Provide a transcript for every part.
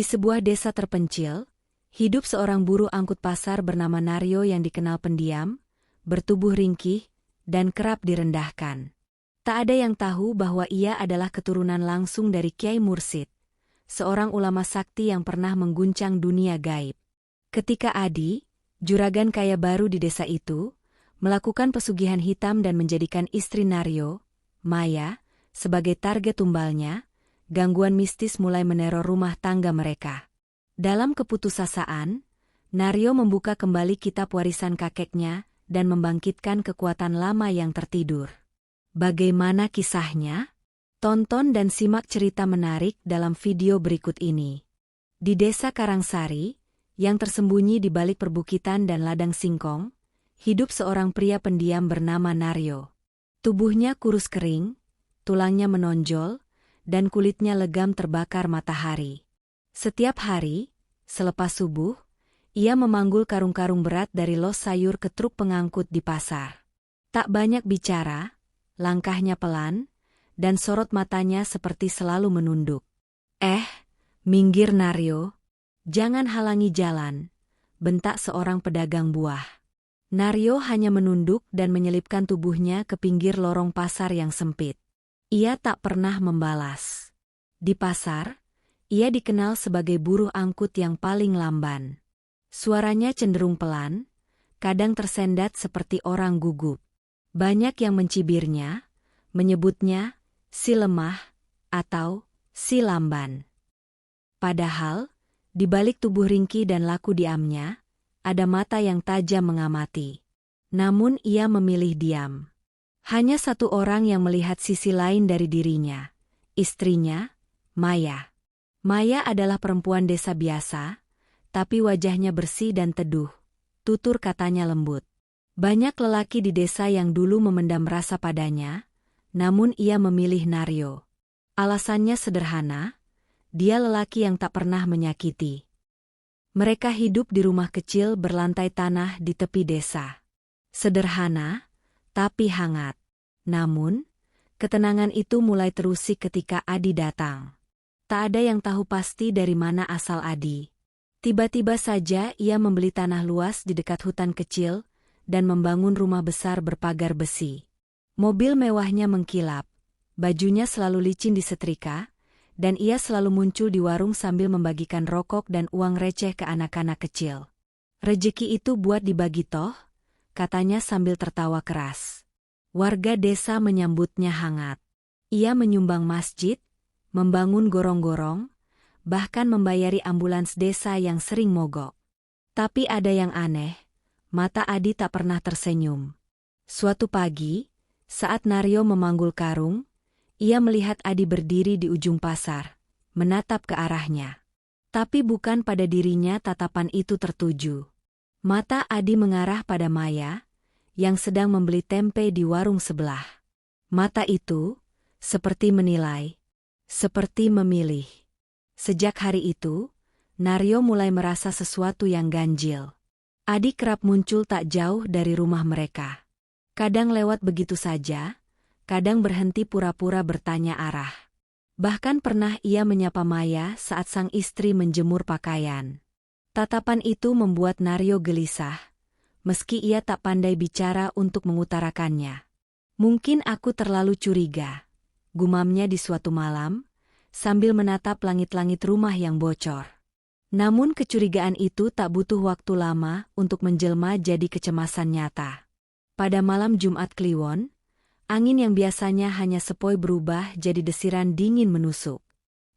sebuah desa terpencil, hidup seorang buruh angkut pasar bernama Naryo yang dikenal pendiam, bertubuh ringkih, dan kerap direndahkan. Tak ada yang tahu bahwa ia adalah keturunan langsung dari Kyai Mursid, seorang ulama sakti yang pernah mengguncang dunia gaib. Ketika Adi, juragan kaya baru di desa itu, melakukan pesugihan hitam dan menjadikan istri Naryo, Maya, sebagai target tumbalnya, gangguan mistis mulai meneror rumah tangga mereka. Dalam keputusasaan, Naryo membuka kembali kitab warisan kakeknya dan membangkitkan kekuatan lama yang tertidur. Bagaimana kisahnya? Tonton dan simak cerita menarik dalam video berikut ini. Di desa Karangsari, yang tersembunyi di balik perbukitan dan ladang singkong, hidup seorang pria pendiam bernama Naryo. Tubuhnya kurus kering, tulangnya menonjol, dan kulitnya legam terbakar matahari. Setiap hari, selepas subuh, ia memanggul karung-karung berat dari los sayur ke truk pengangkut di pasar. Tak banyak bicara, langkahnya pelan, dan sorot matanya seperti selalu menunduk. Minggir Naryo, jangan halangi jalan, bentak seorang pedagang buah. Naryo hanya menunduk dan menyelipkan tubuhnya ke pinggir lorong pasar yang sempit. Ia tak pernah membalas. Di pasar, ia dikenal sebagai buruh angkut yang paling lamban. Suaranya cenderung pelan, kadang tersendat seperti orang gugup. Banyak yang mencibirnya, menyebutnya si lemah atau si lamban. Padahal, di balik tubuh ringkih dan laku diamnya, ada mata yang tajam mengamati. Namun ia memilih diam. Hanya satu orang yang melihat sisi lain dari dirinya, istrinya, Maya. Maya adalah perempuan desa biasa, tapi wajahnya bersih dan teduh, tutur katanya lembut. Banyak lelaki di desa yang dulu memendam rasa padanya, namun ia memilih Naryo. Alasannya sederhana, dia lelaki yang tak pernah menyakiti. Mereka hidup di rumah kecil berlantai tanah di tepi desa. Sederhana, tapi hangat. Namun, ketenangan itu mulai terusik ketika Adi datang. Tak ada yang tahu pasti dari mana asal Adi. Tiba-tiba saja ia membeli tanah luas di dekat hutan kecil dan membangun rumah besar berpagar besi. Mobil mewahnya mengkilap, bajunya selalu licin disetrika, dan ia selalu muncul di warung sambil membagikan rokok dan uang receh ke anak-anak kecil. Rejeki itu buat dibagi toh, katanya sambil tertawa keras. Warga desa menyambutnya hangat. Ia menyumbang masjid, membangun gorong-gorong, bahkan membayari ambulans desa yang sering mogok. Tapi ada yang aneh, mata Adi tak pernah tersenyum. Suatu pagi, saat Naryo memanggul karung, ia melihat Adi berdiri di ujung pasar, menatap ke arahnya. Tapi bukan pada dirinya tatapan itu tertuju. Mata Adi mengarah pada Maya, yang sedang membeli tempe di warung sebelah. Mata itu, seperti menilai, seperti memilih. Sejak hari itu, Naryo mulai merasa sesuatu yang ganjil. Adi kerap muncul tak jauh dari rumah mereka. Kadang lewat begitu saja, kadang berhenti pura-pura bertanya arah. Bahkan pernah ia menyapa Maya saat sang istri menjemur pakaian. Tatapan itu membuat Naryo gelisah, meski ia tak pandai bicara untuk mengutarakannya. Mungkin aku terlalu curiga, gumamnya di suatu malam, sambil menatap langit-langit rumah yang bocor. Namun kecurigaan itu tak butuh waktu lama untuk menjelma jadi kecemasan nyata. Pada malam Jumat Kliwon, angin yang biasanya hanya sepoi berubah jadi desiran dingin menusuk.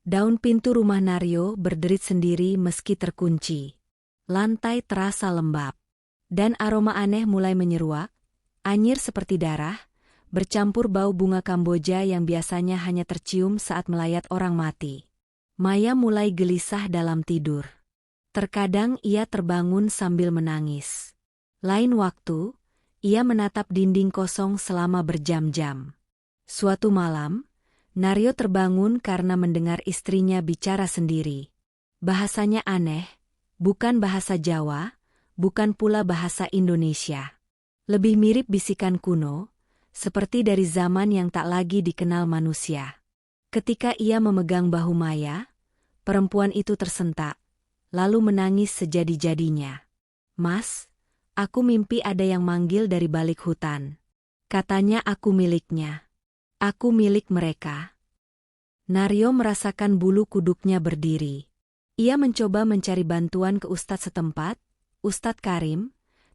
Daun pintu rumah Naryo berderit sendiri meski terkunci. Lantai terasa lembab. Dan aroma aneh mulai menyeruak, anyir seperti darah, bercampur bau bunga Kamboja yang biasanya hanya tercium saat melayat orang mati. Maya mulai gelisah dalam tidur. Terkadang ia terbangun sambil menangis. Lain waktu, ia menatap dinding kosong selama berjam-jam. Suatu malam, Naryo terbangun karena mendengar istrinya bicara sendiri. Bahasanya aneh, bukan bahasa Jawa, bukan pula bahasa Indonesia. Lebih mirip bisikan kuno, seperti dari zaman yang tak lagi dikenal manusia. Ketika ia memegang bahu Maya, Perempuan itu tersentak, lalu menangis sejadi-jadinya. "Mas, aku mimpi ada yang manggil dari balik hutan. Katanya aku miliknya. Aku milik mereka." Naryo merasakan bulu kuduknya berdiri. Ia mencoba mencari bantuan ke ustadz setempat, Ustadz Karim,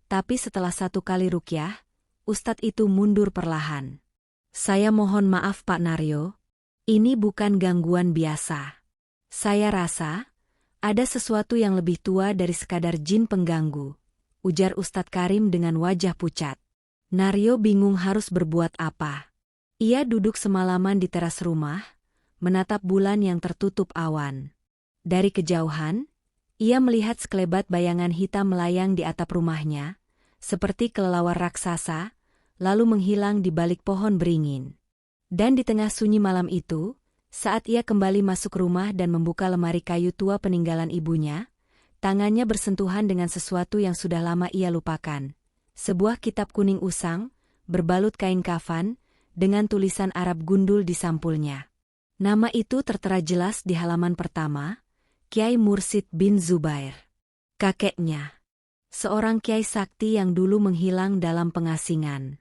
tapi setelah 1 kali rukyah, ustadz itu mundur perlahan. "Saya mohon maaf Pak Naryo, ini bukan gangguan biasa. Saya rasa, ada sesuatu yang lebih tua dari sekadar jin pengganggu," ujar Ustadz Karim dengan wajah pucat. Naryo bingung harus berbuat apa. Ia duduk semalaman di teras rumah, menatap bulan yang tertutup awan. Dari kejauhan, ia melihat sekelebat bayangan hitam melayang di atap rumahnya, seperti kelelawar raksasa, lalu menghilang di balik pohon beringin. Dan di tengah sunyi malam itu, saat ia kembali masuk rumah dan membuka lemari kayu tua peninggalan ibunya, tangannya bersentuhan dengan sesuatu yang sudah lama ia lupakan. Sebuah kitab kuning usang, berbalut kain kafan, dengan tulisan Arab gundul di sampulnya. Nama itu tertera jelas di halaman pertama, Kiai Mursid bin Zubair. Kakeknya. Seorang kiai sakti yang dulu menghilang dalam pengasingan.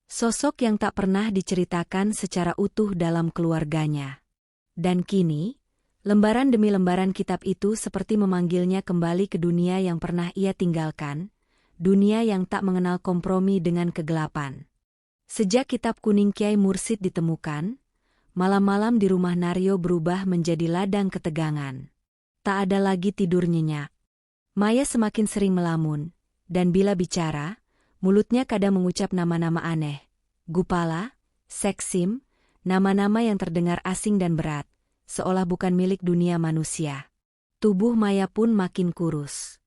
Sosok yang tak pernah diceritakan secara utuh dalam keluarganya. Dan kini, lembaran demi lembaran kitab itu seperti memanggilnya kembali ke dunia yang pernah ia tinggalkan, dunia yang tak mengenal kompromi dengan kegelapan. Sejak kitab kuning Kiai Mursid ditemukan, malam-malam di rumah Naryo berubah menjadi ladang ketegangan. Tak ada lagi tidur nyenyak. Maya semakin sering melamun, dan bila bicara, mulutnya kadang mengucap nama-nama aneh. Gupala, Seksim, nama-nama yang terdengar asing dan berat, seolah bukan milik dunia manusia. Tubuh Maya pun makin kurus.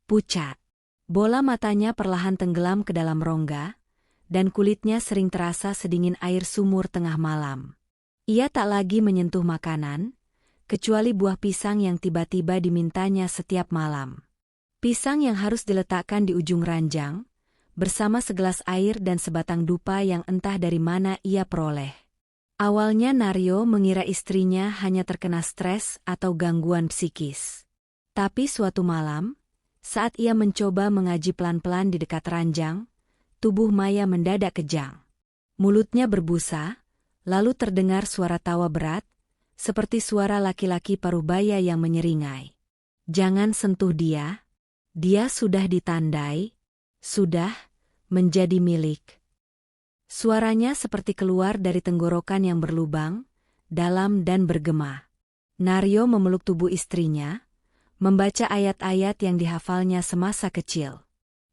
Pucat. Bola matanya perlahan tenggelam ke dalam rongga, dan kulitnya sering terasa sedingin air sumur tengah malam. Ia tak lagi menyentuh makanan, kecuali buah pisang yang tiba-tiba dimintanya setiap malam. Pisang yang harus diletakkan di ujung ranjang, bersama segelas air dan sebatang dupa yang entah dari mana ia peroleh. Awalnya Naryo mengira istrinya hanya terkena stres atau gangguan psikis. Tapi suatu malam, saat ia mencoba mengaji pelan-pelan di dekat ranjang, tubuh Maya mendadak kejang. Mulutnya berbusa, lalu terdengar suara tawa berat, seperti suara laki-laki parubaya yang menyeringai. "Jangan sentuh dia. Dia sudah ditandai, sudah menjadi milik." Suaranya seperti keluar dari tenggorokan yang berlubang, dalam dan bergema. Naryo memeluk tubuh istrinya, membaca ayat-ayat yang dihafalnya semasa kecil.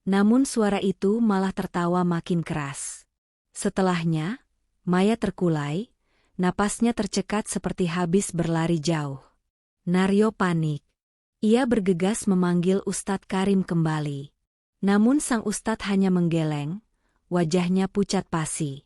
Namun suara itu malah tertawa makin keras. Setelahnya, Maya terkulai, napasnya tercekat seperti habis berlari jauh. Naryo panik. Ia bergegas memanggil Ustadz Karim kembali. Namun sang ustadz hanya menggeleng, wajahnya pucat pasi.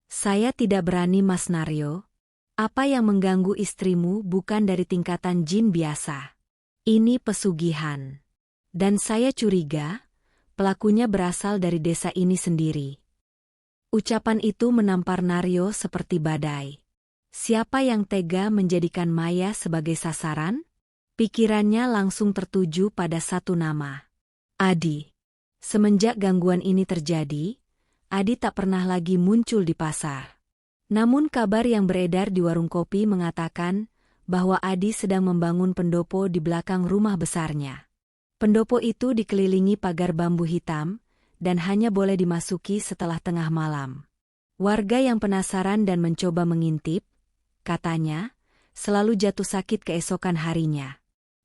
"Saya tidak berani Mas Naryo. Apa yang mengganggu istrimu bukan dari tingkatan jin biasa. Ini pesugihan. Dan saya curiga, pelakunya berasal dari desa ini sendiri." Ucapan itu menampar Naryo seperti badai. Siapa yang tega menjadikan Maya sebagai sasaran? Pikirannya langsung tertuju pada satu nama. Adi. Semenjak gangguan ini terjadi, Adi tak pernah lagi muncul di pasar. Namun kabar yang beredar di warung kopi mengatakan bahwa Adi sedang membangun pendopo di belakang rumah besarnya. Pendopo itu dikelilingi pagar bambu hitam, dan hanya boleh dimasuki setelah tengah malam. Warga yang penasaran dan mencoba mengintip, katanya, selalu jatuh sakit keesokan harinya.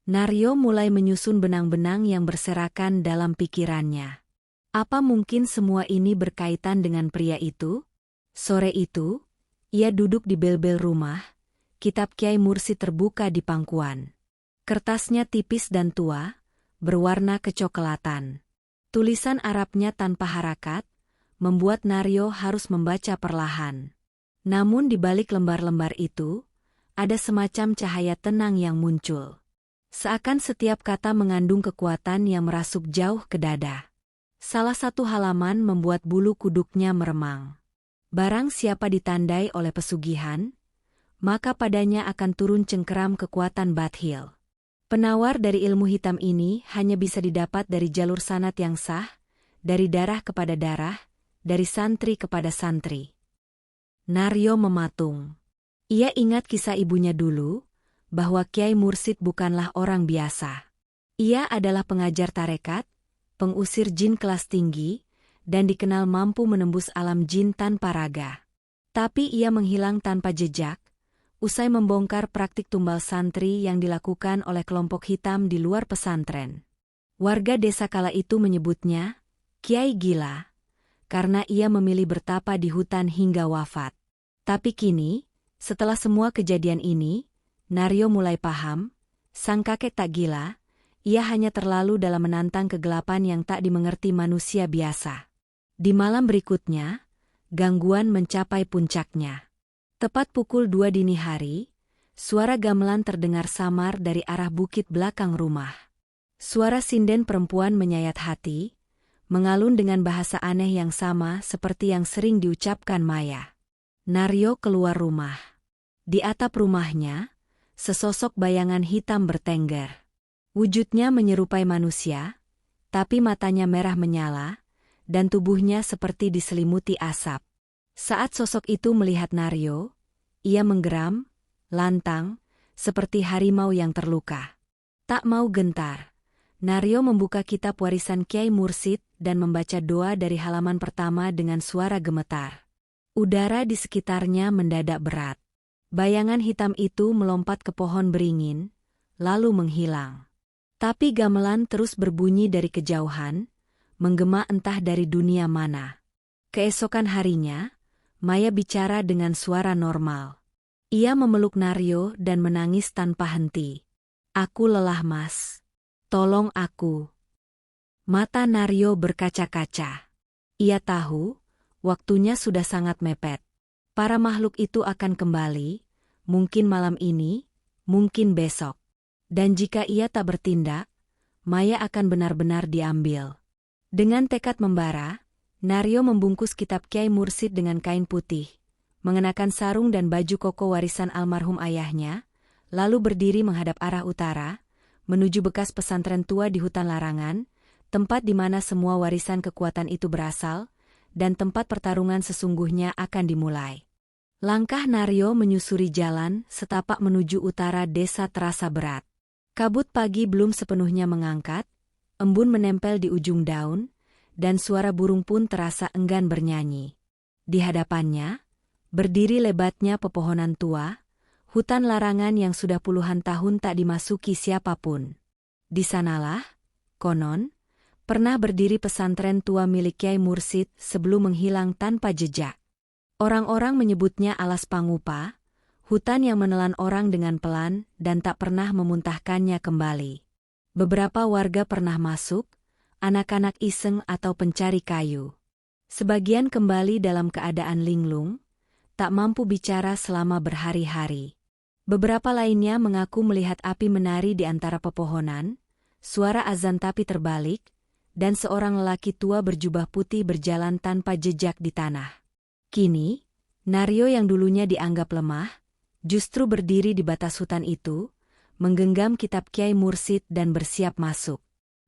Naryo mulai menyusun benang-benang yang berserakan dalam pikirannya. Apa mungkin semua ini berkaitan dengan pria itu? Sore itu, ia duduk di bel-bel rumah, kitab Kiai Mursid terbuka di pangkuan. Kertasnya tipis dan tua, berwarna kecoklatan. Tulisan Arabnya tanpa harakat, membuat Naryo harus membaca perlahan. Namun di balik lembar-lembar itu, ada semacam cahaya tenang yang muncul. Seakan setiap kata mengandung kekuatan yang merasuk jauh ke dada. Salah satu halaman membuat bulu kuduknya meremang. Barang siapa ditandai oleh pesugihan, maka padanya akan turun cengkeram kekuatan bathil. Penawar dari ilmu hitam ini hanya bisa didapat dari jalur sanad yang sah, dari darah kepada darah, dari santri kepada santri. Naryo mematung. Ia ingat kisah ibunya dulu, bahwa Kiai Mursid bukanlah orang biasa. Ia adalah pengajar tarekat, pengusir jin kelas tinggi, dan dikenal mampu menembus alam jin tanpa raga. Tapi ia menghilang tanpa jejak, usai membongkar praktik tumbal santri yang dilakukan oleh kelompok hitam di luar pesantren. Warga desa kala itu menyebutnya Kiai Gila, karena ia memilih bertapa di hutan hingga wafat. Tapi kini, setelah semua kejadian ini, Naryo mulai paham, sang kakek tak gila, ia hanya terlalu dalam menantang kegelapan yang tak dimengerti manusia biasa. Di malam berikutnya, gangguan mencapai puncaknya. Tepat pukul 2 dini hari, suara gamelan terdengar samar dari arah bukit belakang rumah. Suara sinden perempuan menyayat hati, mengalun dengan bahasa aneh yang sama seperti yang sering diucapkan Maya. Naryo keluar rumah. Di atap rumahnya, sesosok bayangan hitam bertengger. Wujudnya menyerupai manusia, tapi matanya merah menyala, dan tubuhnya seperti diselimuti asap. Saat sosok itu melihat Naryo, ia menggeram, lantang, seperti harimau yang terluka. Tak mau gentar, Naryo membuka kitab warisan Kiai Mursid dan membaca doa dari halaman pertama dengan suara gemetar. Udara di sekitarnya mendadak berat. Bayangan hitam itu melompat ke pohon beringin, lalu menghilang. Tapi gamelan terus berbunyi dari kejauhan, menggema entah dari dunia mana. Keesokan harinya, Maya bicara dengan suara normal. Ia memeluk Naryo dan menangis tanpa henti. "Aku lelah, Mas. Tolong aku." Mata Naryo berkaca-kaca. Ia tahu, waktunya sudah sangat mepet. Para makhluk itu akan kembali, mungkin malam ini, mungkin besok. Dan jika ia tak bertindak, Maya akan benar-benar diambil. Dengan tekad membara, Naryo membungkus kitab Kiai Mursid dengan kain putih, mengenakan sarung dan baju koko warisan almarhum ayahnya, lalu berdiri menghadap arah utara, menuju bekas pesantren tua di hutan larangan, tempat di mana semua warisan kekuatan itu berasal, dan tempat pertarungan sesungguhnya akan dimulai. Langkah Naryo menyusuri jalan setapak menuju utara desa terasa berat. Kabut pagi belum sepenuhnya mengangkat, embun menempel di ujung daun, dan suara burung pun terasa enggan bernyanyi. Di hadapannya, berdiri lebatnya pepohonan tua, hutan larangan yang sudah puluhan tahun tak dimasuki siapapun. Di sanalah, konon, pernah berdiri pesantren tua milik Kiai Mursid sebelum menghilang tanpa jejak. Orang-orang menyebutnya Alas Pangupa, hutan yang menelan orang dengan pelan dan tak pernah memuntahkannya kembali. Beberapa warga pernah masuk, anak-anak iseng atau pencari kayu. Sebagian kembali dalam keadaan linglung, tak mampu bicara selama berhari-hari. Beberapa lainnya mengaku melihat api menari di antara pepohonan, suara azan tapi terbalik, dan seorang lelaki tua berjubah putih berjalan tanpa jejak di tanah. Kini, Naryo yang dulunya dianggap lemah, justru berdiri di batas hutan itu, menggenggam kitab Kiai Mursid dan bersiap masuk.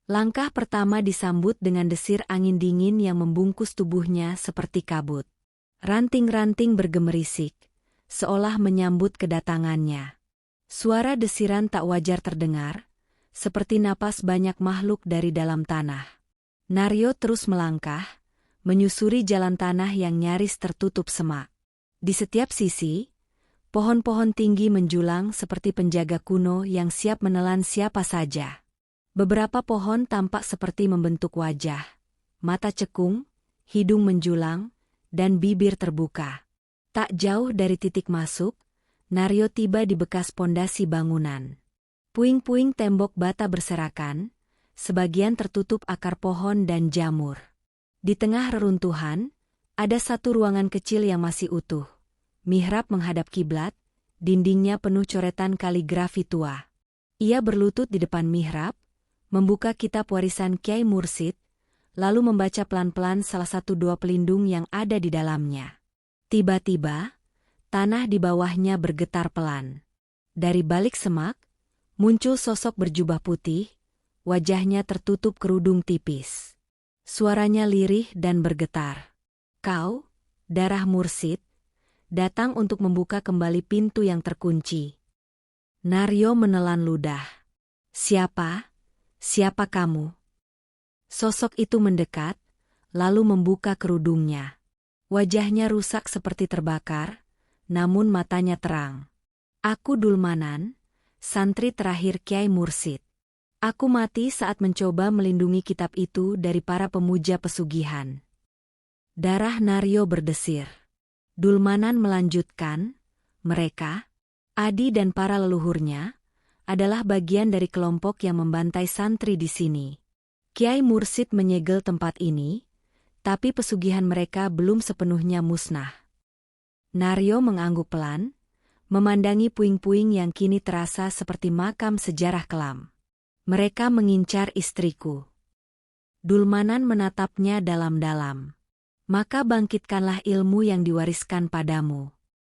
Langkah pertama disambut dengan desir angin dingin yang membungkus tubuhnya seperti kabut. Ranting-ranting bergemerisik, seolah menyambut kedatangannya. Suara desiran tak wajar terdengar, seperti napas banyak makhluk dari dalam tanah. Naryo terus melangkah, menyusuri jalan tanah yang nyaris tertutup semak. Di setiap sisi, pohon-pohon tinggi menjulang seperti penjaga kuno yang siap menelan siapa saja. Beberapa pohon tampak seperti membentuk wajah, mata cekung, hidung menjulang, dan bibir terbuka. Tak jauh dari titik masuk, Naryo tiba di bekas pondasi bangunan. Puing-puing tembok bata berserakan, sebagian tertutup akar pohon dan jamur. Di tengah reruntuhan, ada satu ruangan kecil yang masih utuh. Mihrab menghadap kiblat, dindingnya penuh coretan kaligrafi tua. Ia berlutut di depan mihrab, membuka kitab warisan Kiai Mursid, lalu membaca pelan-pelan salah satu doa pelindung yang ada di dalamnya. Tiba-tiba, tanah di bawahnya bergetar pelan. Dari balik semak, Muncul sosok berjubah putih, wajahnya tertutup kerudung tipis. Suaranya lirih dan bergetar. "Kau, darah Mursid, datang untuk membuka kembali pintu yang terkunci." Naryo menelan ludah. "Siapa? Siapa kamu?" Sosok itu mendekat, lalu membuka kerudungnya. Wajahnya rusak seperti terbakar, namun matanya terang. "Aku Dulmanan, santri terakhir Kiai Mursid. Aku mati saat mencoba melindungi kitab itu dari para pemuja pesugihan." Darah Naryo berdesir. Dulmanan melanjutkan, "Mereka, Adi dan para leluhurnya, adalah bagian dari kelompok yang membantai santri di sini. Kiai Mursid menyegel tempat ini, tapi pesugihan mereka belum sepenuhnya musnah." Naryo mengangguk pelan, memandangi puing-puing yang kini terasa seperti makam sejarah kelam. "Mereka mengincar istriku." Dulmanan menatapnya dalam-dalam. "Maka bangkitkanlah ilmu yang diwariskan padamu.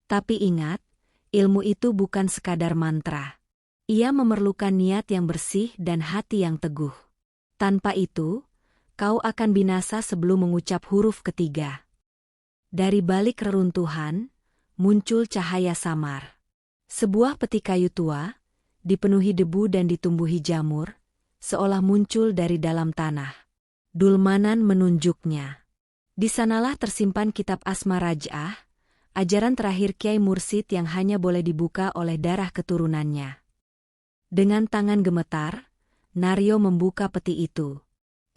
Tapi ingat, ilmu itu bukan sekadar mantra. Ia memerlukan niat yang bersih dan hati yang teguh. Tanpa itu, kau akan binasa sebelum mengucap huruf ketiga." Dari balik reruntuhan, muncul cahaya samar. Sebuah peti kayu tua, dipenuhi debu dan ditumbuhi jamur, seolah muncul dari dalam tanah. Dulmanan menunjuknya. Di sanalah tersimpan kitab Asma Raj'ah, ajaran terakhir Kiai Mursid yang hanya boleh dibuka oleh darah keturunannya. Dengan tangan gemetar, Naryo membuka peti itu.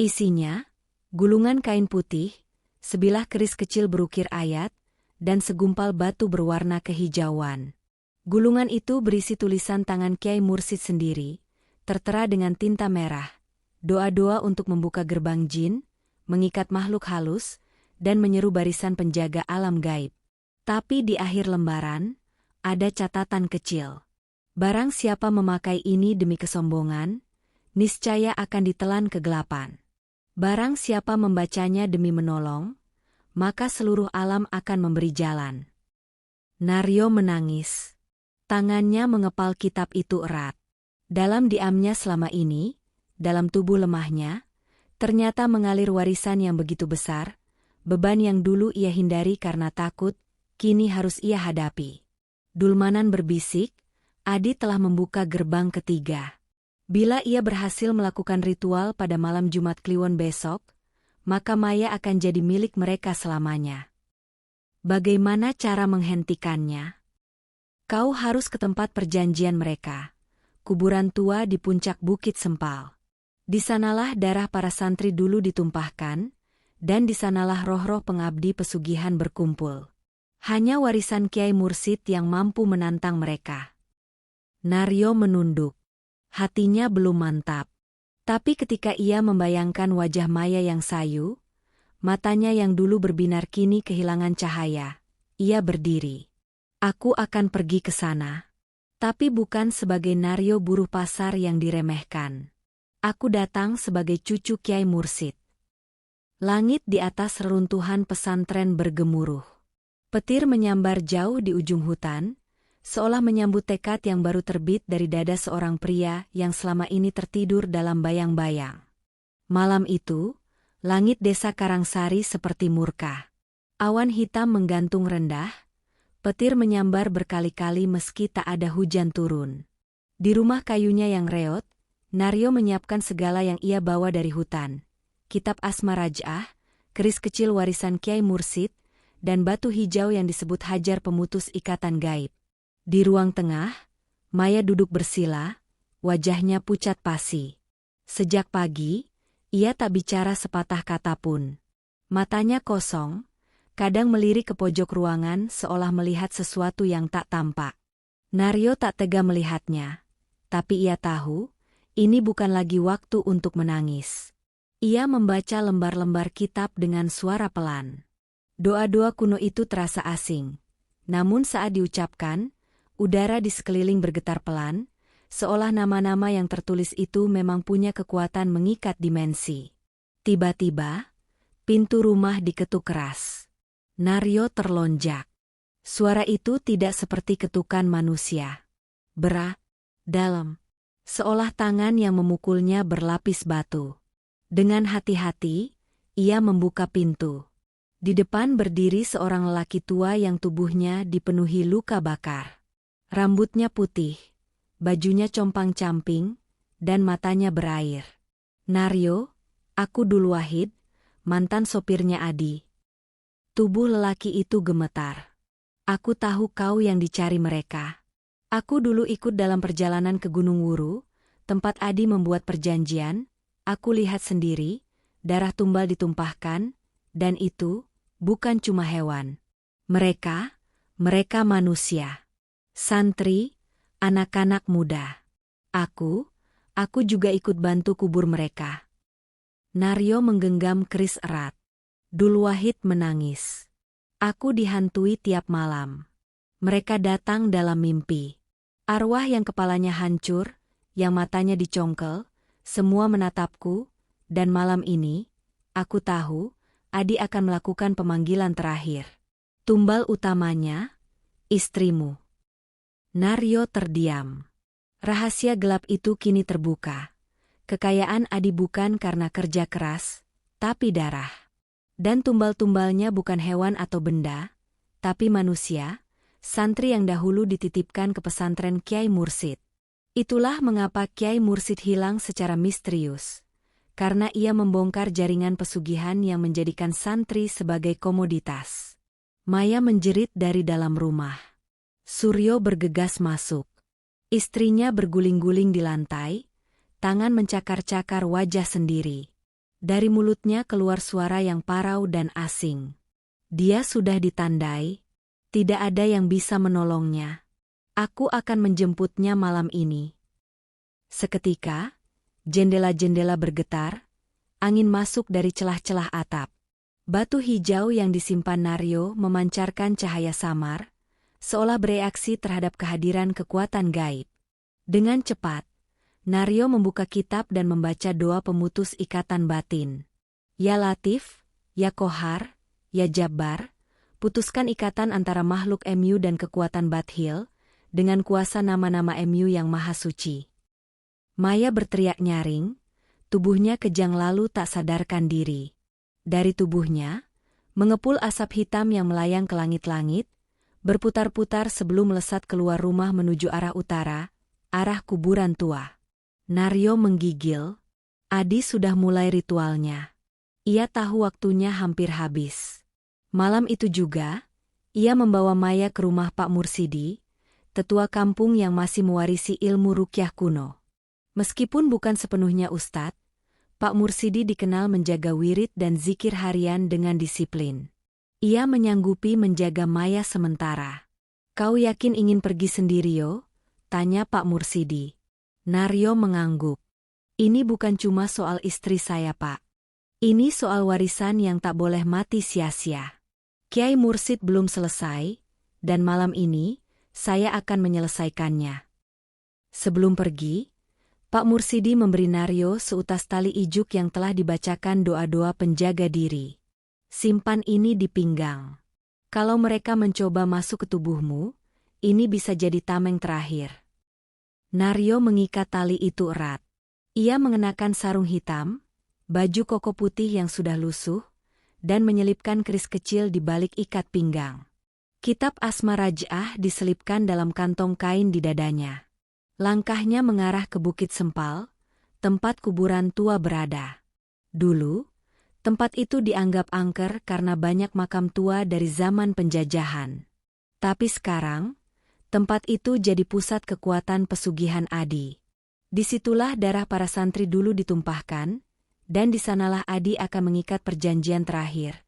Isinya, gulungan kain putih, sebilah keris kecil berukir ayat, dan segumpal batu berwarna kehijauan. Gulungan itu berisi tulisan tangan Kiai Mursid sendiri, tertera dengan tinta merah, doa-doa untuk membuka gerbang jin, mengikat makhluk halus, dan menyeru barisan penjaga alam gaib. Tapi di akhir lembaran, ada catatan kecil. "Barang siapa memakai ini demi kesombongan, niscaya akan ditelan kegelapan. Barang siapa membacanya demi menolong, maka seluruh alam akan memberi jalan." Naryo menangis. Tangannya mengepal kitab itu erat. Dalam diamnya selama ini, dalam tubuh lemahnya, ternyata mengalir warisan yang begitu besar, beban yang dulu ia hindari karena takut, kini harus ia hadapi. Dulmanan berbisik, "Adi telah membuka gerbang ketiga. Bila ia berhasil melakukan ritual pada malam Jumat Kliwon besok, maka Maya akan jadi milik mereka selamanya. Bagaimana cara menghentikannya? Kau harus ke tempat perjanjian mereka, kuburan tua di puncak Bukit Sempal. Di sanalah darah para santri dulu ditumpahkan, dan di sanalah roh-roh pengabdi pesugihan berkumpul. Hanya warisan Kiai Mursid yang mampu menantang mereka." Naryo menunduk. Hatinya belum mantap. Tapi ketika ia membayangkan wajah Maya yang sayu, matanya yang dulu berbinar kini kehilangan cahaya, ia berdiri. "Aku akan pergi ke sana. Tapi bukan sebagai Naryo buruh pasar yang diremehkan. Aku datang sebagai cucu Kiai Mursid." Langit di atas reruntuhan pesantren bergemuruh. Petir menyambar jauh di ujung hutan, seolah menyambut tekad yang baru terbit dari dada seorang pria yang selama ini tertidur dalam bayang-bayang. Malam itu, langit desa Karangsari seperti murka. Awan hitam menggantung rendah, petir menyambar berkali-kali meski tak ada hujan turun. Di rumah kayunya yang reot, Naryo menyiapkan segala yang ia bawa dari hutan. Kitab Asma Raj'ah, keris kecil warisan Kiai Mursid, dan batu hijau yang disebut hajar pemutus ikatan gaib. Di ruang tengah, Maya duduk bersila, wajahnya pucat pasi. Sejak pagi, ia tak bicara sepatah kata pun. Matanya kosong, kadang melirik ke pojok ruangan seolah melihat sesuatu yang tak tampak. Naryo tak tega melihatnya, tapi ia tahu, ini bukan lagi waktu untuk menangis. Ia membaca lembar-lembar kitab dengan suara pelan. Doa-doa kuno itu terasa asing, namun saat diucapkan, udara di sekeliling bergetar pelan, seolah nama-nama yang tertulis itu memang punya kekuatan mengikat dimensi. Tiba-tiba, pintu rumah diketuk keras. Naryo terlonjak. Suara itu tidak seperti ketukan manusia. Berat, dalam. seolah tangan yang memukulnya berlapis batu. Dengan hati-hati, ia membuka pintu. Di depan berdiri seorang lelaki tua yang tubuhnya dipenuhi luka bakar. Rambutnya putih, bajunya compang-camping, dan matanya berair. "Naryo, aku Dul Wahid, mantan sopirnya Adi." Tubuh lelaki itu gemetar. "Aku tahu kau yang dicari mereka. Aku dulu ikut dalam perjalanan ke Gunung Wuru, tempat Adi membuat perjanjian. Aku lihat sendiri, darah tumbal ditumpahkan, dan itu bukan cuma hewan. Mereka manusia. Santri, anak-anak muda. Aku juga ikut bantu kubur mereka." Naryo menggenggam keris erat. Dul Wahid menangis. "Aku dihantui tiap malam. Mereka datang dalam mimpi. Arwah yang kepalanya hancur, yang matanya dicongkel, semua menatapku, dan malam ini, aku tahu, Adi akan melakukan pemanggilan terakhir. Tumbal utamanya, istrimu." Naryo terdiam. Rahasia gelap itu kini terbuka. Kekayaan Adi bukan karena kerja keras, tapi darah. Dan tumbal-tumbalnya bukan hewan atau benda, tapi manusia, santri yang dahulu dititipkan ke pesantren Kiai Mursid. Itulah mengapa Kiai Mursid hilang secara misterius. Karena ia membongkar jaringan pesugihan yang menjadikan santri sebagai komoditas. Maya menjerit dari dalam rumah. Suryo bergegas masuk. Istrinya berguling-guling di lantai, tangan mencakar-cakar wajah sendiri. Dari mulutnya keluar suara yang parau dan asing. Dia sudah ditandai, tidak ada yang bisa menolongnya. Aku akan menjemputnya malam ini. Seketika, jendela-jendela bergetar, angin masuk dari celah-celah atap. Batu hijau yang disimpan Naryo memancarkan cahaya samar, seolah bereaksi terhadap kehadiran kekuatan gaib. Dengan cepat, Naryo membuka kitab dan membaca doa pemutus ikatan batin. Ya Latif, Ya Kohar, Ya Jabbar, putuskan ikatan antara makhluk MU dan kekuatan Bathil, dengan kuasa nama-nama MU yang maha suci. Maya berteriak nyaring, tubuhnya kejang lalu tak sadarkan diri. Dari tubuhnya, mengepul asap hitam yang melayang ke langit-langit, berputar-putar sebelum melesat keluar rumah menuju arah utara, arah kuburan tua. Naryo menggigil. Adi sudah mulai ritualnya. Ia tahu waktunya hampir habis. Malam itu juga, ia membawa Maya ke rumah Pak Mursidi, tetua kampung yang masih mewarisi ilmu rukyah kuno. Meskipun bukan sepenuhnya ustadz, Pak Mursidi dikenal menjaga wirid dan zikir harian dengan disiplin. Ia menyanggupi menjaga Maya sementara. "Kau yakin ingin pergi sendiri, yo?" tanya Pak Mursidi. Naryo mengangguk. "Ini bukan cuma soal istri saya, Pak. Ini soal warisan yang tak boleh mati sia-sia. Kiai Mursid belum selesai, dan malam ini, saya akan menyelesaikannya." Sebelum pergi, Pak Mursidi memberi Naryo seutas tali ijuk yang telah dibacakan doa-doa penjaga diri. "Simpan ini di pinggang. Kalau mereka mencoba masuk ke tubuhmu, ini bisa jadi tameng terakhir." Naryo mengikat tali itu erat. Ia mengenakan sarung hitam, baju koko putih yang sudah lusuh, dan menyelipkan keris kecil di balik ikat pinggang. Kitab Asma Raj'ah diselipkan dalam kantong kain di dadanya. Langkahnya mengarah ke Bukit Sempal, tempat kuburan tua berada. Dulu, tempat itu dianggap angker karena banyak makam tua dari zaman penjajahan. Tapi sekarang, tempat itu jadi pusat kekuatan pesugihan Adi. Disitulah darah para santri dulu ditumpahkan, dan di sanalah Adi akan mengikat perjanjian terakhir,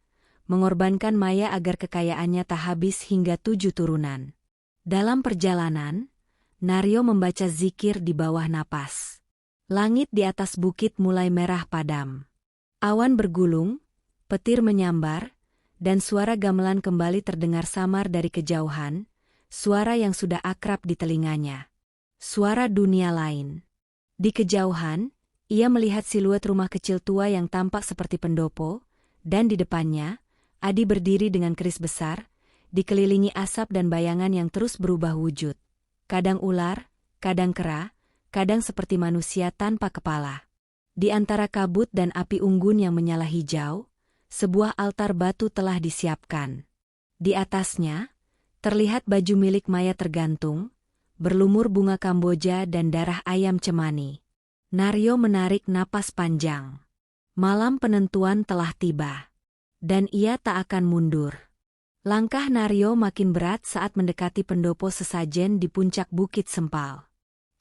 mengorbankan Maya agar kekayaannya tak habis hingga 7 turunan. Dalam perjalanan, Naryo membaca zikir di bawah napas. Langit di atas bukit mulai merah padam. Awan bergulung, petir menyambar, dan suara gamelan kembali terdengar samar dari kejauhan, suara yang sudah akrab di telinganya. Suara dunia lain. Di kejauhan, ia melihat siluet rumah kecil tua yang tampak seperti pendopo, dan di depannya, Adi berdiri dengan keris besar, dikelilingi asap dan bayangan yang terus berubah wujud. Kadang ular, kadang kera, kadang seperti manusia tanpa kepala. Di antara kabut dan api unggun yang menyala hijau, sebuah altar batu telah disiapkan. Di atasnya, terlihat baju milik Maya tergantung, berlumur bunga Kamboja dan darah ayam cemani. Naryo menarik napas panjang. Malam penentuan telah tiba. Dan ia tak akan mundur. Langkah Naryo makin berat saat mendekati pendopo sesajen di puncak Bukit Sempal.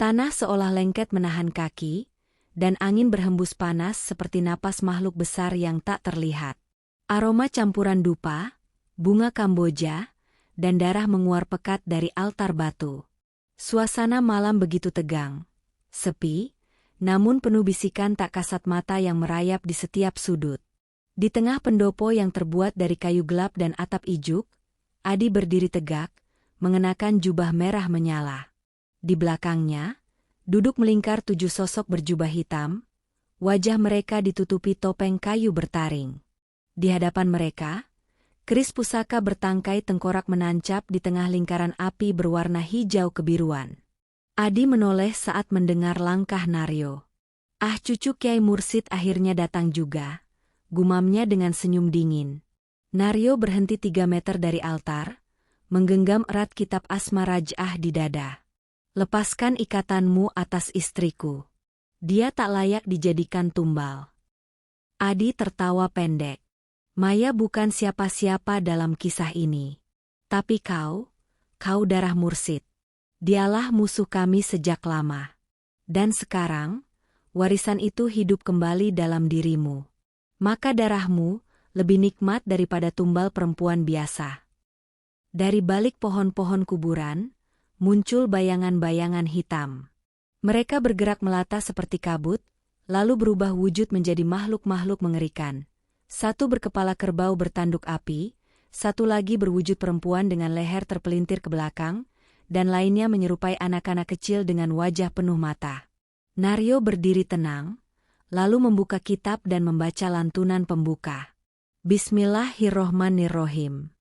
Tanah seolah lengket menahan kaki, dan angin berhembus panas seperti napas makhluk besar yang tak terlihat. Aroma campuran dupa, bunga Kamboja, dan darah menguar pekat dari altar batu. Suasana malam begitu tegang, sepi, namun penuh bisikan tak kasat mata yang merayap di setiap sudut. Di tengah pendopo yang terbuat dari kayu gelap dan atap ijuk, Adi berdiri tegak, mengenakan jubah merah menyala. Di belakangnya, duduk melingkar 7 sosok berjubah hitam, wajah mereka ditutupi topeng kayu bertaring. Di hadapan mereka, keris pusaka bertangkai tengkorak menancap di tengah lingkaran api berwarna hijau kebiruan. Adi menoleh saat mendengar langkah Naryo. "Ah, cucu Kiai Mursid akhirnya datang juga," gumamnya dengan senyum dingin. Naryo berhenti 3 meter dari altar, menggenggam erat kitab Asma Raj'ah di dada. "Lepaskan ikatanmu atas istriku. Dia tak layak dijadikan tumbal." Adi tertawa pendek. "Maya bukan siapa-siapa dalam kisah ini. Tapi kau darah Mursid. Dialah musuh kami sejak lama. Dan sekarang, warisan itu hidup kembali dalam dirimu. Maka darahmu lebih nikmat daripada tumbal perempuan biasa." Dari balik pohon-pohon kuburan, muncul bayangan-bayangan hitam. Mereka bergerak melata seperti kabut, lalu berubah wujud menjadi makhluk-makhluk mengerikan. Satu berkepala kerbau bertanduk api, satu lagi berwujud perempuan dengan leher terpelintir ke belakang, dan lainnya menyerupai anak-anak kecil dengan wajah penuh mata. Naryo berdiri tenang, lalu membuka kitab dan membaca lantunan pembuka. "Bismillahirrohmanirrohim.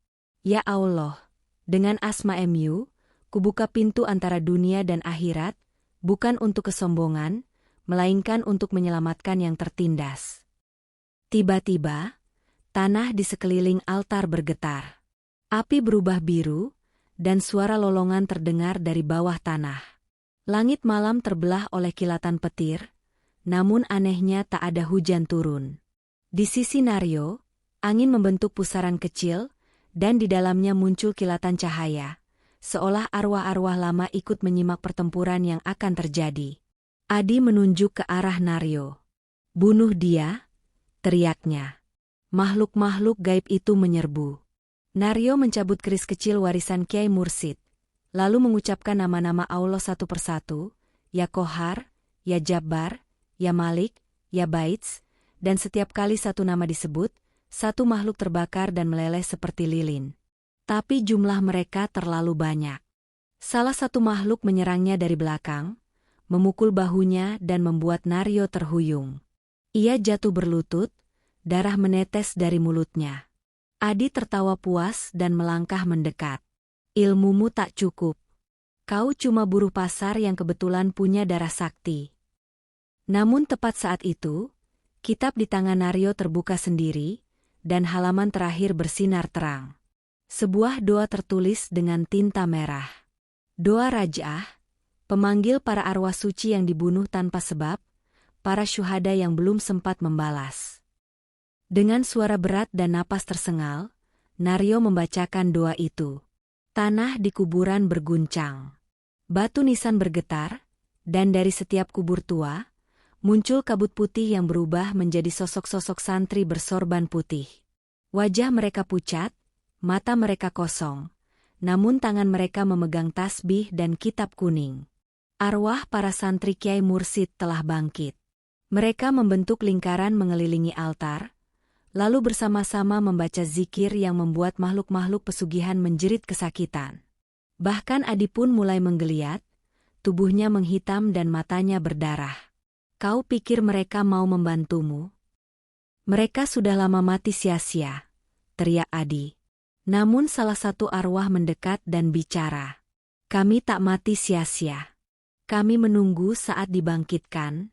Ya Allah, dengan asma-Mu, kubuka pintu antara dunia dan akhirat, bukan untuk kesombongan, melainkan untuk menyelamatkan yang tertindas." Tiba-tiba, tanah di sekeliling altar bergetar. Api berubah biru, dan suara lolongan terdengar dari bawah tanah. Langit malam terbelah oleh kilatan petir, namun anehnya tak ada hujan turun. Di sisi Naryo, angin membentuk pusaran kecil, dan di dalamnya muncul kilatan cahaya, seolah arwah-arwah lama ikut menyimak pertempuran yang akan terjadi. Adi menunjuk ke arah Naryo. "Bunuh dia!" teriaknya. Makhluk-makhluk gaib itu menyerbu. Naryo mencabut keris kecil warisan Kiai Mursid, lalu mengucapkan nama-nama Allah satu persatu, "Ya Kohar, Ya Jabbar, Ya Malik, Ya Baits," dan setiap kali satu nama disebut, satu makhluk terbakar dan meleleh seperti lilin. Tapi jumlah mereka terlalu banyak. Salah satu makhluk menyerangnya dari belakang, memukul bahunya dan membuat Naryo terhuyung. Ia jatuh berlutut, darah menetes dari mulutnya. Adi tertawa puas dan melangkah mendekat. "Ilmumu tak cukup. Kau cuma buruh pasar yang kebetulan punya darah sakti." Namun tepat saat itu, kitab di tangan Naryo terbuka sendiri, dan halaman terakhir bersinar terang. Sebuah doa tertulis dengan tinta merah. Doa Raj'ah, pemanggil para arwah suci yang dibunuh tanpa sebab, para syuhada yang belum sempat membalas. Dengan suara berat dan napas tersengal, Naryo membacakan doa itu. Tanah di kuburan berguncang. Batu nisan bergetar, dan dari setiap kubur tua, muncul kabut putih yang berubah menjadi sosok-sosok santri bersorban putih. Wajah mereka pucat, mata mereka kosong, namun tangan mereka memegang tasbih dan kitab kuning. Arwah para santri Kiai Mursid telah bangkit. Mereka membentuk lingkaran mengelilingi altar, lalu bersama-sama membaca zikir yang membuat makhluk-makhluk pesugihan menjerit kesakitan. Bahkan Adi pun mulai menggeliat, tubuhnya menghitam dan matanya berdarah. "Kau pikir mereka mau membantumu? Mereka sudah lama mati sia-sia," teriak Adi. Namun salah satu arwah mendekat dan bicara. "Kami tak mati sia-sia. Kami menunggu saat dibangkitkan,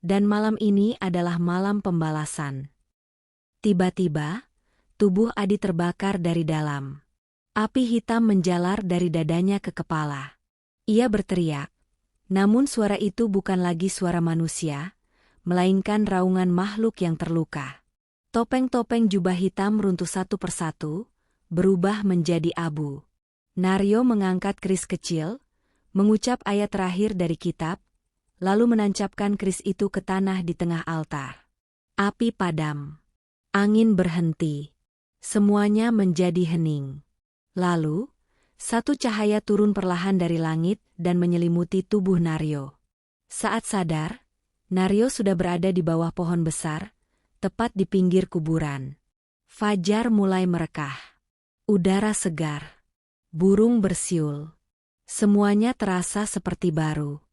dan malam ini adalah malam pembalasan. Tiba-tiba, tubuh Adi terbakar dari dalam. Api hitam menjalar dari dadanya ke kepala. Ia berteriak, namun suara itu bukan lagi suara manusia, melainkan raungan makhluk yang terluka. Topeng-topeng jubah hitam runtuh satu persatu, berubah menjadi abu. Naryo mengangkat keris kecil, mengucap ayat terakhir dari kitab, lalu menancapkan keris itu ke tanah di tengah altar. Api padam. Angin berhenti. Semuanya menjadi hening. Lalu, satu cahaya turun perlahan dari langit dan menyelimuti tubuh Naryo. Saat sadar, Naryo sudah berada di bawah pohon besar, tepat di pinggir kuburan. Fajar mulai merekah. Udara segar. Burung bersiul. Semuanya terasa seperti baru.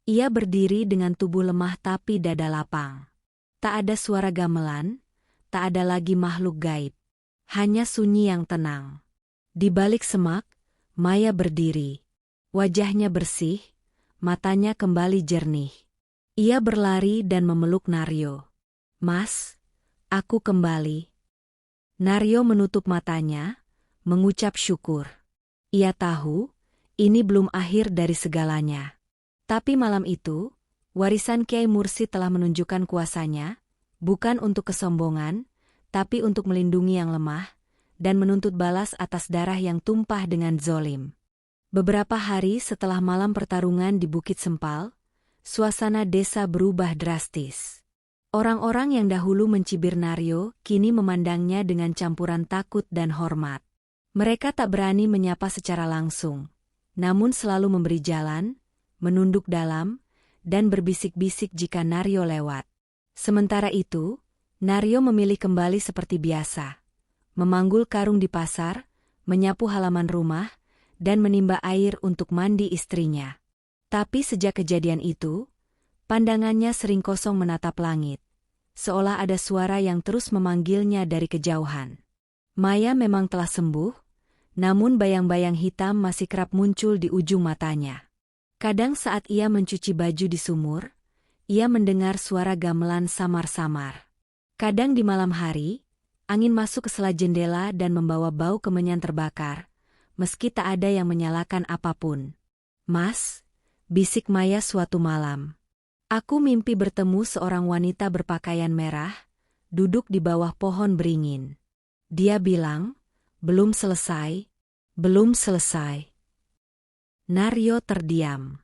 Ia berdiri dengan tubuh lemah tapi dada lapang. Tak ada suara gamelan, tak ada lagi makhluk gaib. Hanya sunyi yang tenang. Di balik semak, Maya berdiri. Wajahnya bersih, matanya kembali jernih. Ia berlari dan memeluk Naryo. "Mas, aku kembali." Naryo menutup matanya, mengucap syukur. Ia tahu, ini belum akhir dari segalanya. Tapi malam itu, warisan Kiai Mursid telah menunjukkan kuasanya, bukan untuk kesombongan, tapi untuk melindungi yang lemah, dan menuntut balas atas darah yang tumpah dengan zolim. Beberapa hari setelah malam pertarungan di Bukit Sempal, suasana desa berubah drastis. Orang-orang yang dahulu mencibir Naryo kini memandangnya dengan campuran takut dan hormat. Mereka tak berani menyapa secara langsung, namun selalu memberi jalan, menunduk dalam, dan berbisik-bisik jika Naryo lewat. Sementara itu, Naryo memilih kembali seperti biasa. Memanggul karung di pasar, menyapu halaman rumah, dan menimba air untuk mandi istrinya. Tapi sejak kejadian itu, pandangannya sering kosong menatap langit, seolah ada suara yang terus memanggilnya dari kejauhan. Maya memang telah sembuh, namun bayang-bayang hitam masih kerap muncul di ujung matanya. Kadang saat ia mencuci baju di sumur, ia mendengar suara gamelan samar-samar. Kadang di malam hari, angin masuk ke sela jendela dan membawa bau kemenyan terbakar, meski tak ada yang menyalakan apapun. "Mas," bisik Maya suatu malam. "Aku mimpi bertemu seorang wanita berpakaian merah, duduk di bawah pohon beringin. Dia bilang, 'Belum selesai, belum selesai.'" Naryo terdiam.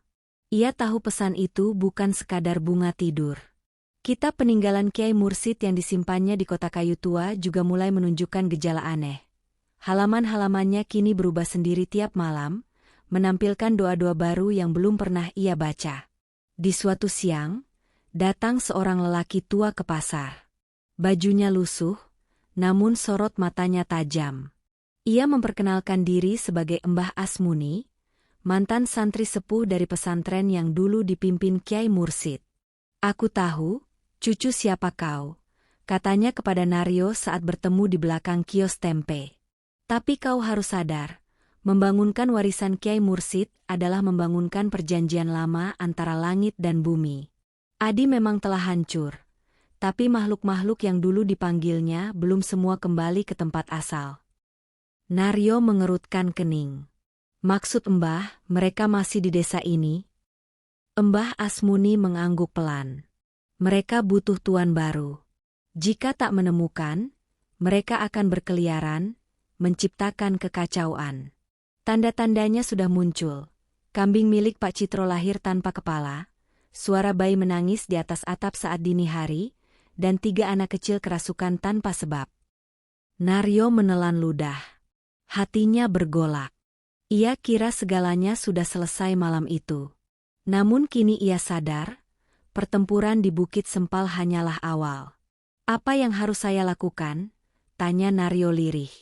Ia tahu pesan itu bukan sekadar bunga tidur. Kitab peninggalan Kiai Mursid yang disimpannya di kota kayu tua juga mulai menunjukkan gejala aneh. Halaman-halamannya kini berubah sendiri tiap malam, menampilkan doa-doa baru yang belum pernah ia baca. Di suatu siang, datang seorang lelaki tua ke pasar. Bajunya lusuh, namun sorot matanya tajam. Ia memperkenalkan diri sebagai Mbah Asmuni, mantan santri sepuh dari pesantren yang dulu dipimpin Kiai Mursid. "Aku tahu, cucu siapa kau," katanya kepada Naryo saat bertemu di belakang kios tempe. "Tapi kau harus sadar, membangunkan warisan Kiai Mursid adalah membangunkan perjanjian lama antara langit dan bumi. Adi memang telah hancur, tapi makhluk-makhluk yang dulu dipanggilnya belum semua kembali ke tempat asal." Naryo mengerutkan kening. "Maksud Mbah, mereka masih di desa ini?" Mbah Asmuni mengangguk pelan. "Mereka butuh tuan baru. Jika tak menemukan, mereka akan berkeliaran, menciptakan kekacauan. Tanda-tandanya sudah muncul. Kambing milik Pak Citro lahir tanpa kepala, suara bayi menangis di atas atap saat dini hari, dan 3 anak kecil kerasukan tanpa sebab." Naryo menelan ludah. Hatinya bergolak. Ia kira segalanya sudah selesai malam itu. Namun kini ia sadar, pertempuran di Bukit Sempal hanyalah awal. "Apa yang harus saya lakukan?" tanya Naryo lirih.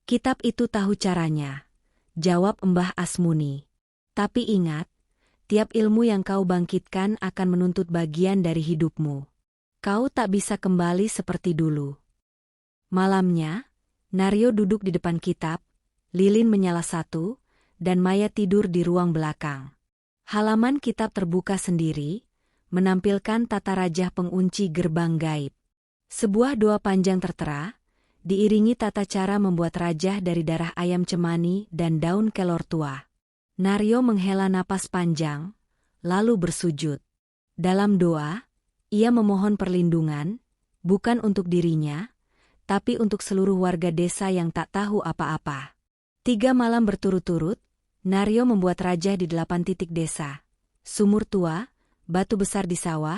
"Kitab itu tahu caranya," jawab Mbah Asmuni. "Tapi ingat, tiap ilmu yang kau bangkitkan akan menuntut bagian dari hidupmu. Kau tak bisa kembali seperti dulu." Malamnya, Naryo duduk di depan kitab, lilin menyala satu, dan Maya tidur di ruang belakang. Halaman kitab terbuka sendiri, menampilkan tata rajah pengunci gerbang gaib. Sebuah doa panjang tertera, diiringi tata cara membuat rajah dari darah ayam cemani dan daun kelor tua. Naryo menghela napas panjang, lalu bersujud. Dalam doa, ia memohon perlindungan, bukan untuk dirinya, tapi untuk seluruh warga desa yang tak tahu apa-apa. 3 malam berturut-turut, Naryo membuat rajah di 8 titik desa. Sumur tua, batu besar di sawah,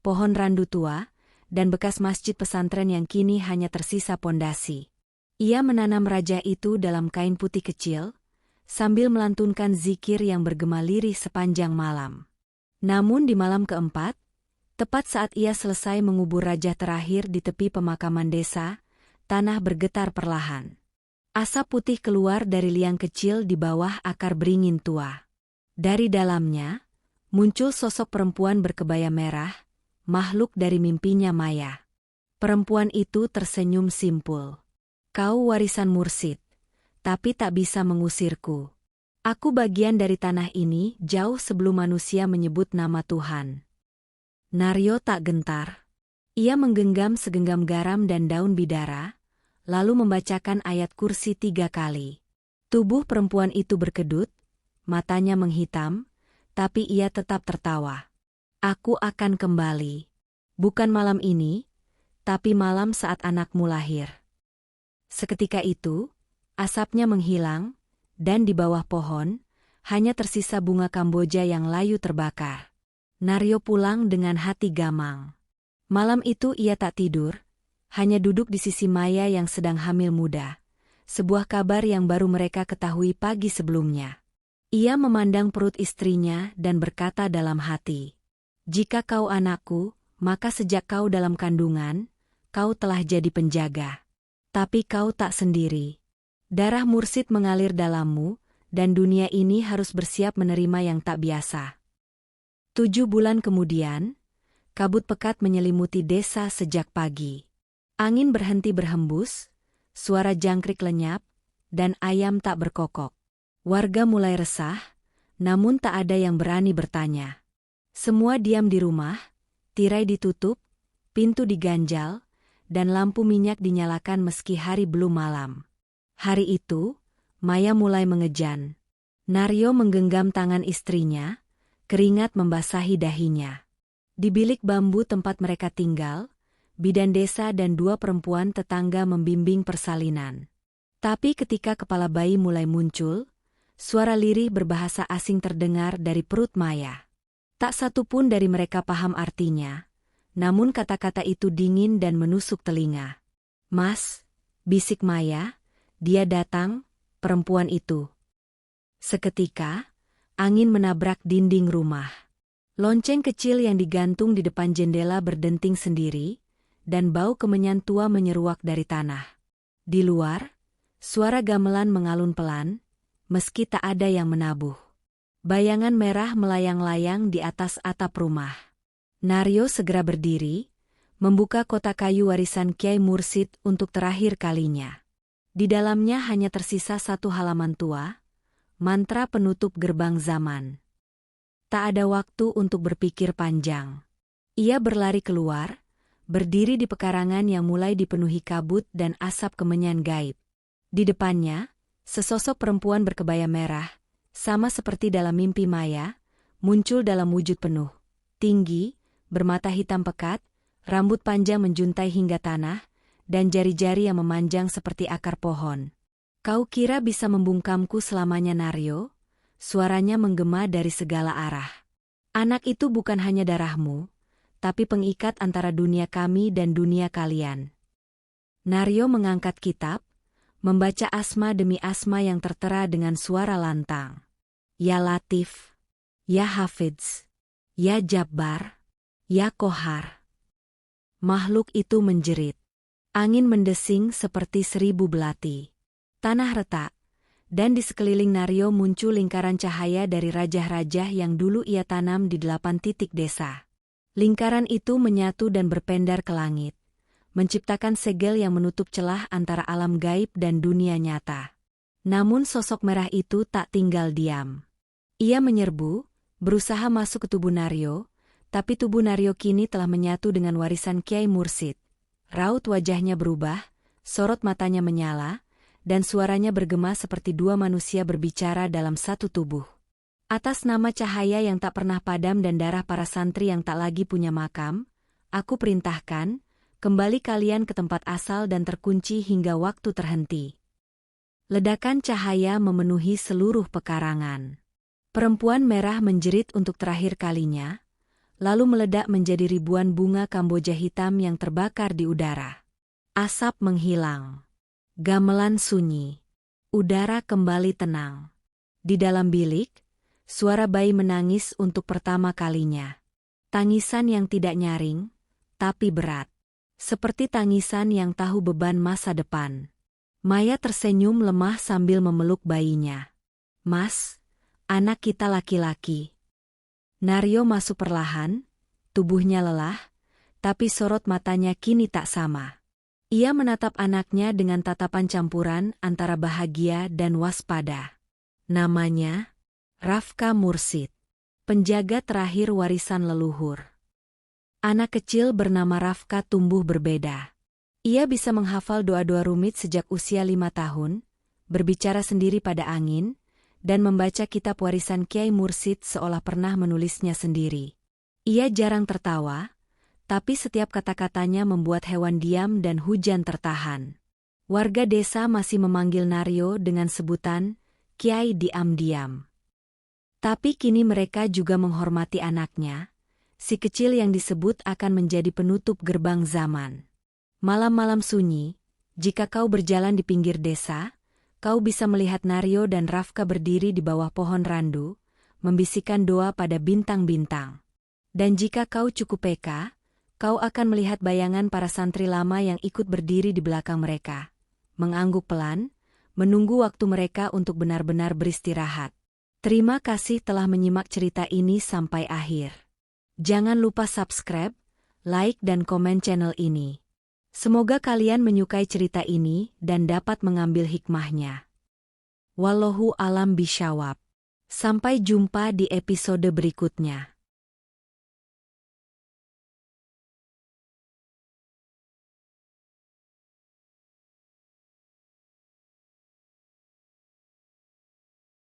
pohon randu tua, dan bekas masjid pesantren yang kini hanya tersisa pondasi. Ia menanam rajah itu dalam kain putih kecil, sambil melantunkan zikir yang bergema lirih sepanjang malam. Namun di malam keempat, tepat saat ia selesai mengubur rajah terakhir di tepi pemakaman desa, tanah bergetar perlahan. Asap putih keluar dari liang kecil di bawah akar beringin tua. Dari dalamnya, muncul sosok perempuan berkebaya merah, makhluk dari mimpinya Maya. Perempuan itu tersenyum simpul. Kau warisan mursid, tapi tak bisa mengusirku. Aku bagian dari tanah ini jauh sebelum manusia menyebut nama Tuhan. Naryo tak gentar. Ia menggenggam segenggam garam dan daun bidara, lalu membacakan ayat kursi 3 kali. Tubuh perempuan itu berkedut, matanya menghitam, tapi ia tetap tertawa. Aku akan kembali. Bukan malam ini, tapi malam saat anakmu lahir. Seketika itu, asapnya menghilang, dan di bawah pohon, hanya tersisa bunga Kamboja yang layu terbakar. Naryo pulang dengan hati gamang. Malam itu ia tak tidur, hanya duduk di sisi Maya yang sedang hamil muda. Sebuah kabar yang baru mereka ketahui pagi sebelumnya. Ia memandang perut istrinya dan berkata dalam hati, "Jika kau anakku, maka sejak kau dalam kandungan, kau telah jadi penjaga. Tapi kau tak sendiri. Darah mursid mengalir dalammu, dan dunia ini harus bersiap menerima yang tak biasa." 7 bulan kemudian, kabut pekat menyelimuti desa sejak pagi. Angin berhenti berhembus, suara jangkrik lenyap, dan ayam tak berkokok. Warga mulai resah, namun tak ada yang berani bertanya. Semua diam di rumah, tirai ditutup, pintu diganjal, dan lampu minyak dinyalakan meski hari belum malam. Hari itu, Maya mulai mengejan. Naryo menggenggam tangan istrinya, keringat membasahi dahinya. Di bilik bambu tempat mereka tinggal, bidan desa dan 2 perempuan tetangga membimbing persalinan. Tapi ketika kepala bayi mulai muncul, suara lirih berbahasa asing terdengar dari perut Maya. Tak satu pun dari mereka paham artinya, namun kata-kata itu dingin dan menusuk telinga. "Mas," bisik Maya, "dia datang, perempuan itu." Seketika, angin menabrak dinding rumah. Lonceng kecil yang digantung di depan jendela berdenting sendiri, dan bau kemenyan tua menyeruak dari tanah. Di luar, suara gamelan mengalun pelan, meski tak ada yang menabuh. Bayangan merah melayang-layang di atas atap rumah. Naryo segera berdiri, membuka kotak kayu warisan Kiai Mursid untuk terakhir kalinya. Di dalamnya hanya tersisa 1 halaman tua, mantra penutup gerbang zaman. Tak ada waktu untuk berpikir panjang. Ia berlari keluar, berdiri di pekarangan yang mulai dipenuhi kabut dan asap kemenyan gaib. Di depannya, sesosok perempuan berkebaya merah, sama seperti dalam mimpi Maya, muncul dalam wujud penuh. Tinggi, bermata hitam pekat, rambut panjang menjuntai hingga tanah, dan jari-jari yang memanjang seperti akar pohon. "Kau kira bisa membungkamku selamanya, Naryo?" Suaranya menggema dari segala arah. "Anak itu bukan hanya darahmu, tapi pengikat antara dunia kami dan dunia kalian." Naryo mengangkat kitab, membaca asma demi asma yang tertera dengan suara lantang. "Ya Latif, Ya Hafidz, Ya Jabbar, Ya Kohar." Makhluk itu menjerit. Angin mendesing seperti 1000 belati. Tanah retak, dan di sekeliling Naryo muncul lingkaran cahaya dari rajah-rajah yang dulu ia tanam di 8 titik desa. Lingkaran itu menyatu dan berpendar ke langit, menciptakan segel yang menutup celah antara alam gaib dan dunia nyata. Namun sosok merah itu tak tinggal diam. Ia menyerbu, berusaha masuk ke tubuh Naryo, tapi tubuh Naryo kini telah menyatu dengan warisan Kiai Mursid. Raut wajahnya berubah, sorot matanya menyala, dan suaranya bergema seperti dua manusia berbicara dalam satu tubuh. Atas nama cahaya yang tak pernah padam dan darah para santri yang tak lagi punya makam, aku perintahkan, kembali kalian ke tempat asal dan terkunci hingga waktu terhenti. Ledakan cahaya memenuhi seluruh pekarangan. Perempuan merah menjerit untuk terakhir kalinya, lalu meledak menjadi ribuan bunga Kamboja hitam yang terbakar di udara. Asap menghilang. Gamelan sunyi. Udara kembali tenang. Di dalam bilik, suara bayi menangis untuk pertama kalinya. Tangisan yang tidak nyaring, tapi berat. Seperti tangisan yang tahu beban masa depan. Maya tersenyum lemah sambil memeluk bayinya. "Mas, anak kita laki-laki." Naryo masuk perlahan, tubuhnya lelah, tapi sorot matanya kini tak sama. Ia menatap anaknya dengan tatapan campuran antara bahagia dan waspada. Namanya Rafka Mursid, penjaga terakhir warisan leluhur. Anak kecil bernama Rafka tumbuh berbeda. Ia bisa menghafal doa-doa rumit sejak usia 5 tahun, berbicara sendiri pada angin, dan membaca kitab warisan Kiai Mursid seolah pernah menulisnya sendiri. Ia jarang tertawa, tapi setiap kata-katanya membuat hewan diam dan hujan tertahan. Warga desa masih memanggil Naryo dengan sebutan Kiai diam-diam. Tapi kini mereka juga menghormati anaknya, si kecil yang disebut akan menjadi penutup gerbang zaman. Malam-malam sunyi, jika kau berjalan di pinggir desa, kau bisa melihat Naryo dan Rafka berdiri di bawah pohon randu, membisikkan doa pada bintang-bintang. Dan jika kau cukup peka, kau akan melihat bayangan para santri lama yang ikut berdiri di belakang mereka, mengangguk pelan, menunggu waktu mereka untuk benar-benar beristirahat. Terima kasih telah menyimak cerita ini sampai akhir. Jangan lupa subscribe, like dan komen channel ini. Semoga kalian menyukai cerita ini dan dapat mengambil hikmahnya. Wallahu alam bishawab. Sampai jumpa di episode berikutnya.